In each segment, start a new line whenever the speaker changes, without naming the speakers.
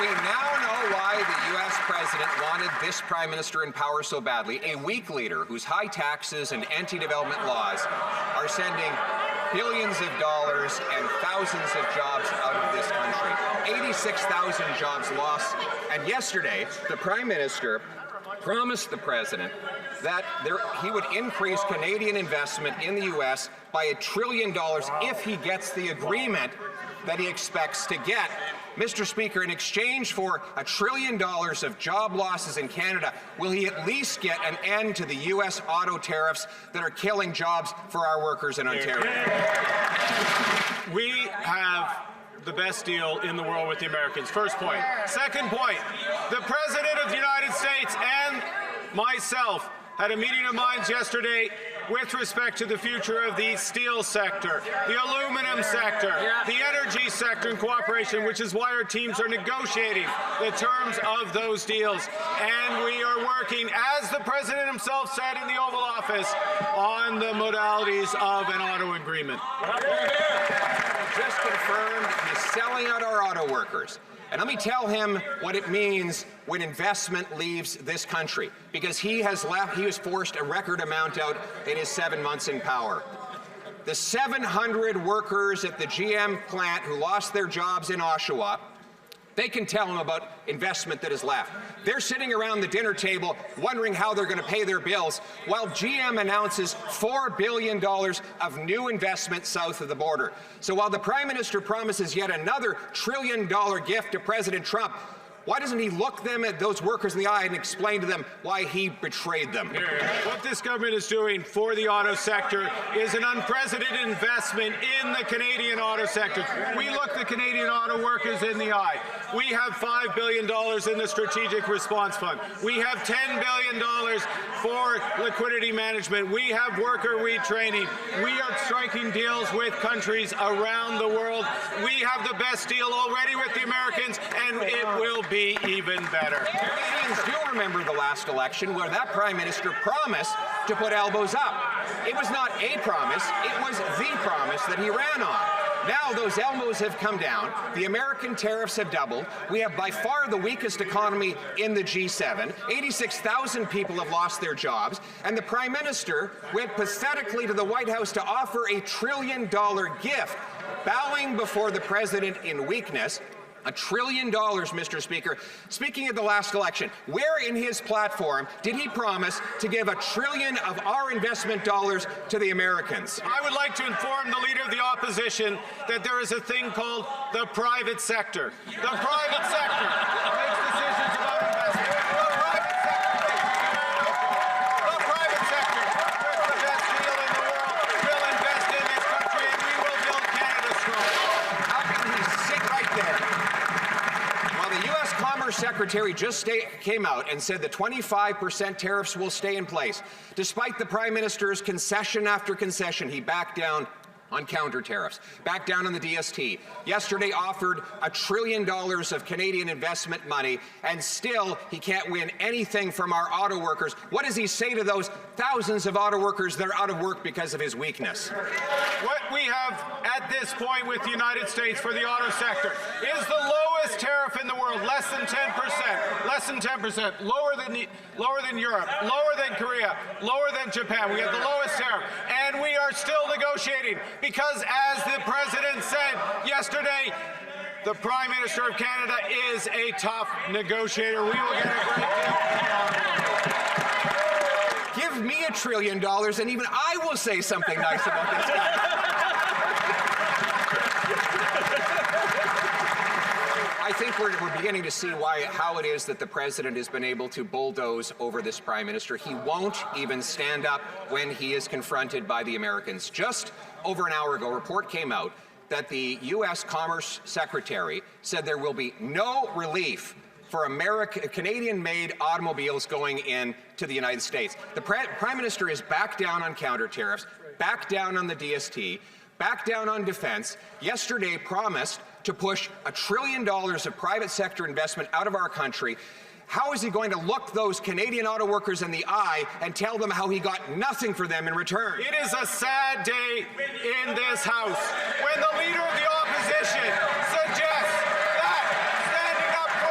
we now know why the U.S. president wanted this prime minister in power so badly. A weak leader whose high taxes and anti-development laws are sending billions of dollars and thousands of jobs out of this country. 86,000 jobs lost. And yesterday, the prime minister promised the president that he would increase Canadian investment in the U.S. by $1 trillion if he gets the agreement that he expects to get. Mr. Speaker, in exchange for $1 trillion of job losses in Canada, will he at least get an end to the U.S. auto tariffs that are killing jobs for our workers in Ontario?
We have the best deal in the world with the Americans. First point. Second point, the President of the United States and myself had a meeting of minds yesterday with respect to the future of the steel sector, the aluminum sector, the energy sector in cooperation, which is why our teams are negotiating the terms of those deals. And we are working, as the President himself said in the Oval Office, on the modalities of an auto agreement.
Just confirmed he's selling out our auto workers. And let me tell him what it means when investment leaves this country, because he was forced a record amount out in his 7 months in power. The 700 workers at the GM plant who lost their jobs in Oshawa, they can tell him about investment that is left. They're sitting around the dinner table wondering how they're going to pay their bills while GM announces $4 billion of new investment south of the border. So while the Prime Minister promises yet another $1 trillion gift to President Trump, why doesn't he look them at those workers in the eye and explain to them why he betrayed them?
What this government is doing for the auto sector is an unprecedented investment in the Canadian auto sector. We look the Canadian auto workers in the eye. We have $5 billion in the Strategic Response Fund. We have $10 billion for liquidity management. We have worker retraining. We are striking deals with countries around the world. We have the best deal already with the Americans, and it will be even better.
Canadians do remember the last election where that Prime Minister promised to put elbows up. It was not a promise, it was the promise that he ran on. Now those elbows have come down, the American tariffs have doubled, we have by far the weakest economy in the G7, 86,000 people have lost their jobs, and the Prime Minister went pathetically to the White House to offer a $1 trillion gift, bowing before the President in weakness. $1 trillion, Mr. Speaker. Speaking of the last election, where in his platform did he promise to give $1 trillion of our investment dollars to the Americans?
I would like to inform the Leader of the Opposition that there is a thing called the private sector. The private sector makes decisions about investment. The private sector, with the best deal in the world, will invest in this country, and we will build Canada strong.
How can he sit right there? The U.S. Commerce Secretary just came out and said the 25% tariffs will stay in place. Despite the Prime Minister's concession after concession, he backed down on counter tariffs, backed down on the DST. Yesterday offered $1 trillion of Canadian investment money, and still he can't win anything from our auto workers. What does he say to those thousands of auto workers that are out of work because of his weakness?
What we have at this point with the United States for the auto sector is the lowest tariff in the world, less than 10%, lower than Europe, lower than Korea, lower than Japan. We have the lowest tariff, and we are still negotiating because, as the President said yesterday, the Prime Minister of Canada is a tough negotiator. We will get a great deal.
Give me $1 trillion and even I will say something nice about this guy. I think we're beginning to see how it is that the President has been able to bulldoze over this Prime Minister. He won't even stand up when he is confronted by the Americans. Just over an hour ago, a report came out that the U.S. Commerce Secretary said there will be no relief for Canadian-made automobiles going into the United States. The Prime Minister is back down on counter tariffs, back down on the DST, back down on defense. Yesterday promised to push $1 trillion of private sector investment out of our country. How is he going to look those Canadian auto workers in the eye and tell them how he got nothing for them in return?
It is a sad day in this House when the Leader of the Opposition suggests that standing up for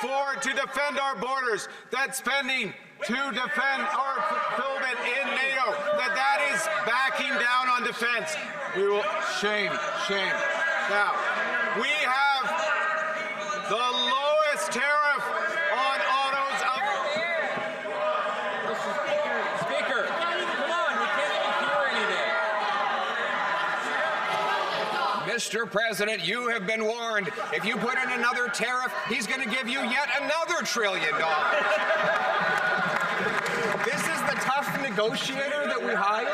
forward to defend our borders, that spending to defend our fulfillment in NATO, that is backing down on defense. We will shame. Now, we have the lowest tariff on autos of...
Speaker, come on, we can't hear anything.
Mr. President, you have been warned. If you put in another tariff, he's going to give you yet another $1 trillion. This is the tough negotiator that we hired?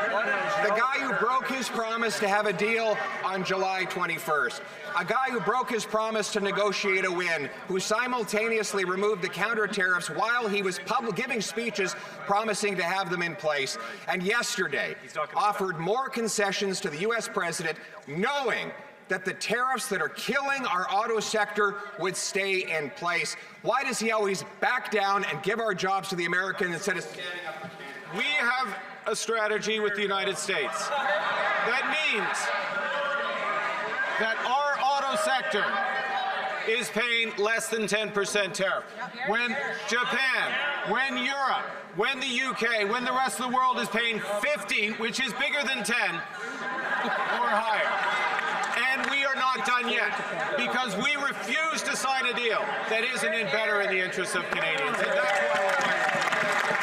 The guy who broke his promise to have a deal on July 21st. A guy who broke his promise to negotiate a win, who simultaneously removed the counter tariffs while he was giving speeches promising to have them in place, and yesterday offered more concessions to the U.S. president, knowing that the tariffs that are killing our auto sector would stay in place. Why does he always back down and give our jobs to the Americans instead of standing up for Canada?
We have a strategy with the United States. That means that our auto sector is paying less than 10% tariff. When Japan, when Europe, when the UK, when the rest of the world is paying 15, which is bigger than 10, or higher. And we are not done yet, because we refuse to sign a deal that isn't better in the interests of Canadians. And that's why we're